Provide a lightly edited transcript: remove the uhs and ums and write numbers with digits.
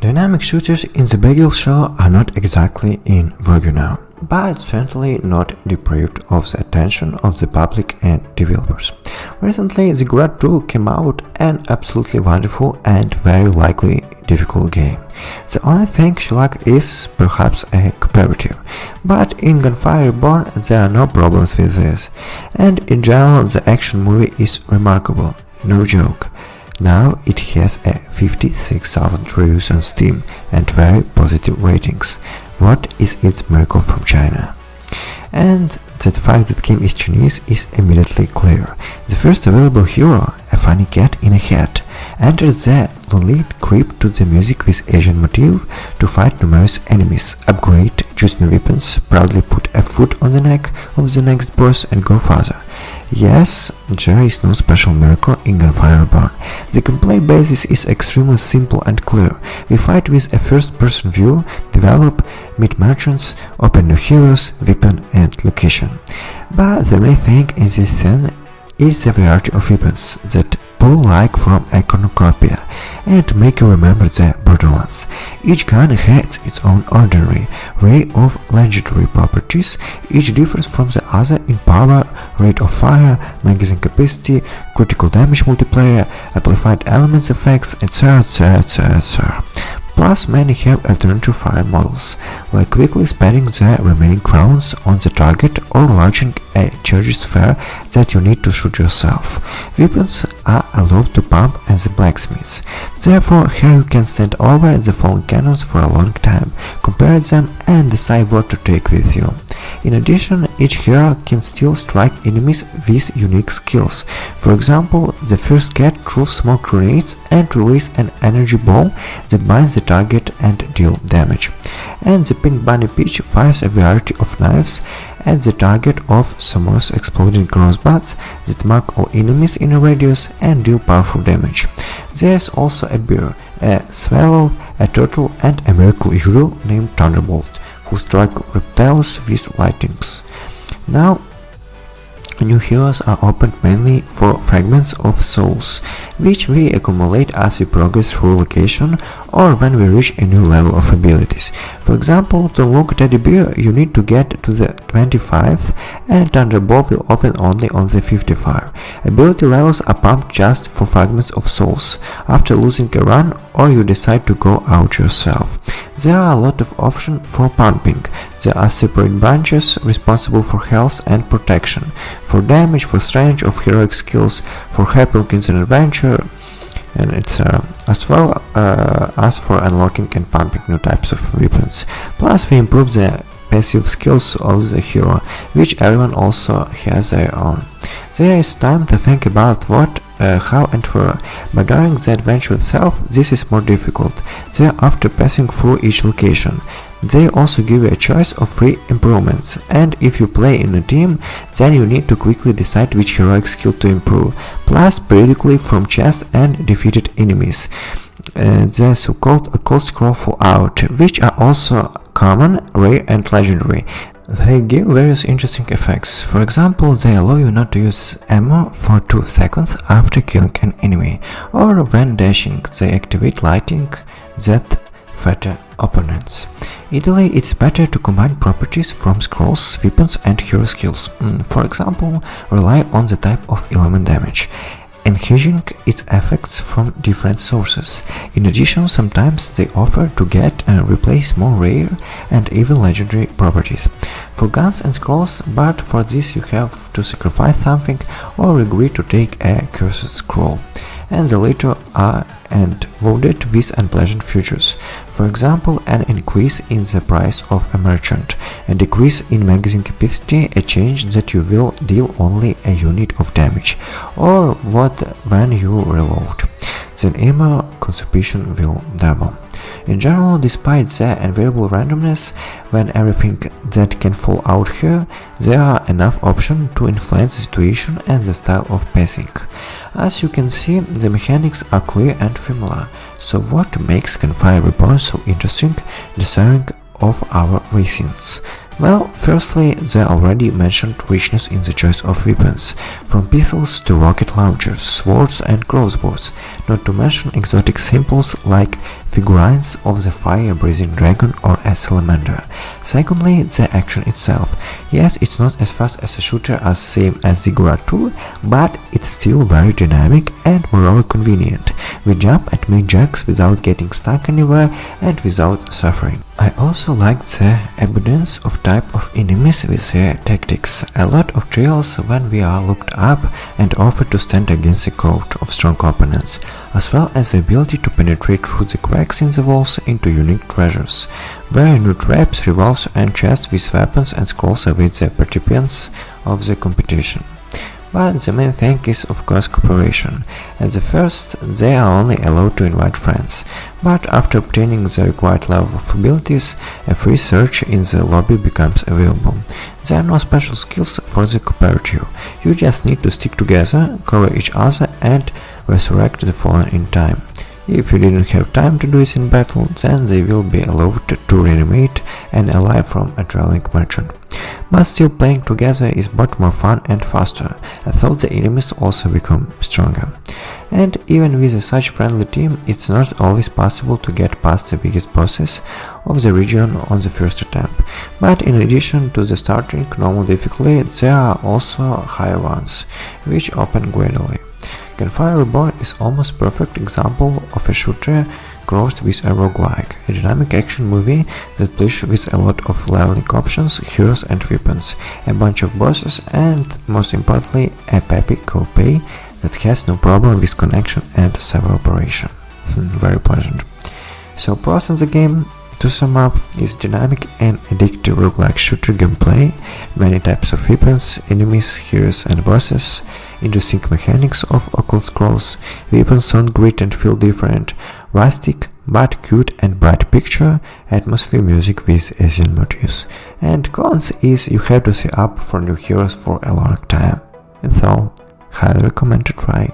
Dynamic shooters in the Bagel show are not exactly in vogue now, but certainly not deprived of the attention of the public and developers. Recently, the Grad 2 came out, an absolutely wonderful and very likely difficult game. The only thing she lacks is perhaps a cooperative, but in Gunfire Reborn there are no problems with this, and in general the action movie is remarkable, no joke. Now it has a 56,000 reviews on Steam and very positive ratings. What is its miracle from China? And the fact that game is Chinese is immediately clear. The first available hero, a funny cat in a hat, enters the lonely crypt to the music with Asian motif to fight numerous enemies, upgrade, choose new weapons, proudly put a foot on the neck of the next boss and go further. Yes, there is no special miracle in Gunfire Reborn. The gameplay basis is extremely simple and clear. We fight with a first-person view, develop, meet merchants, open new heroes, weapon and location. But the main thing in this scene is the variety of weapons that pull like from a cornucopia and make you remember the Borderlands. Each gun has its own ordinary array of legendary properties, each differs from the other in power, rate of fire, magazine capacity, critical damage multiplier, amplified elements effects, etc. Plus, many have alternative fire models, like quickly spending the remaining rounds on the target or launching a charge sphere that you need to shoot yourself. Weapons are allowed to pump as the blacksmiths. Therefore, here you can stand over the falling cannons for a long time, compare them and decide what to take with you. In addition, each hero can still strike enemies with unique skills. For example, the first cat throws smoke grenades and release an energy ball that binds the target and deal damage. And the pink bunny peach fires a variety of knives at the target of Somor's exploding crossbows that mark all enemies in a radius and deal powerful damage. There's also a bear, a swallow, a turtle and a miracle hero named Thunderbolt, who strike reptiles with lightnings. Now, new heroes are opened mainly for fragments of souls, which we accumulate as we progress through location or when we reach a new level of abilities. For example, to unlock Teddy Bear you need to get to the 25th and Thunderbolt will open only on the 55. Ability levels are pumped just for fragments of souls, after losing a run or you decide to go out yourself. There are a lot of options for pumping. There are separate branches responsible for health and protection, for damage, for strength of heroic skills, for helping in an adventure, and etc. As well as for unlocking and pumping new types of weapons. Plus, we improve the passive skills of the hero, which everyone also has their own. There is time to think about what, how and where, but during the adventure itself this is more difficult. After passing through each location, they also give you a choice of 3 improvements, and if you play in a team, then you need to quickly decide which heroic skill to improve, plus periodically from chests and defeated enemies. The so-called Cold Scroll Fallout, which are also common, rare and legendary. They give various interesting effects. For example, they allow you not to use ammo for 2 seconds after killing an enemy, or when dashing, they activate lighting that fatter opponents. Ideally, it's better to combine properties from scrolls, weapons and hero skills. For example, rely on the type of element damage, enhancing its effects from different sources. In addition, sometimes they offer to get and replace more rare and even legendary properties for guns and scrolls, but for this you have to sacrifice something or agree to take a cursed scroll, and the latter are voted with unpleasant features. For example, an increase in the price of a merchant, a decrease in magazine capacity, a change that you will deal only a unit of damage, or what when you reload, then ammo consumption will double. In general, despite the invariable randomness, when everything that can fall out here, there are enough options to influence the situation and the style of passing. As you can see, the mechanics are clear and familiar, so what makes Gunfire Reborn so interesting, deserving of our reasons? Well, firstly, the already mentioned richness in the choice of weapons, from pistols to rocket launchers, swords and crossbows, not to mention exotic symbols like figurines of the fire-breathing dragon or a salamander. Secondly, the action itself. Yes, it's not as fast as a shooter as same as Ziggurat 2, but it's still very dynamic and moreover convenient. We jump and make jacks without getting stuck anywhere and without suffering. I also liked the abundance of type of enemies with their tactics. A lot of trials when we are looked up and offered to stand against a crowd of strong opponents, as well as the ability to penetrate through the cracks in the walls into unique treasures. Very new traps, revolves and chests with weapons and scrolls await the participants of the competition. But the main thing is of course cooperation. At the first they are only allowed to invite friends, but after obtaining the required level of abilities, a free search in the lobby becomes available. There are no special skills for the cooperative, you just need to stick together, cover each other and resurrect the fallen in time. If you didn't have time to do it in battle, then they will be allowed to reanimate an ally from a traveling merchant. But still playing together is both more fun and faster, although the enemies also become stronger. And even with such friendly team, it's not always possible to get past the biggest bosses of the region on the first attempt. But in addition to the starting normal difficulty, there are also higher ones, which open gradually. Gunfire Reborn is almost perfect example of a shooter crossed with a roguelike, a dynamic action movie that plays with a lot of leveling options, heroes and weapons, a bunch of bosses and, most importantly, a peppy co-pay that has no problem with connection and server operation. Very pleasant. So pros in the game, to sum up, is dynamic and addictive roguelike shooter gameplay, many types of weapons, enemies, heroes and bosses, interesting mechanics of occult scrolls, weapons sound great and feel different, rustic but cute and bright picture, atmosphere music with Asian motifs. And cons is you have to stay up for new heroes for a long time. That's all. Highly recommend to try.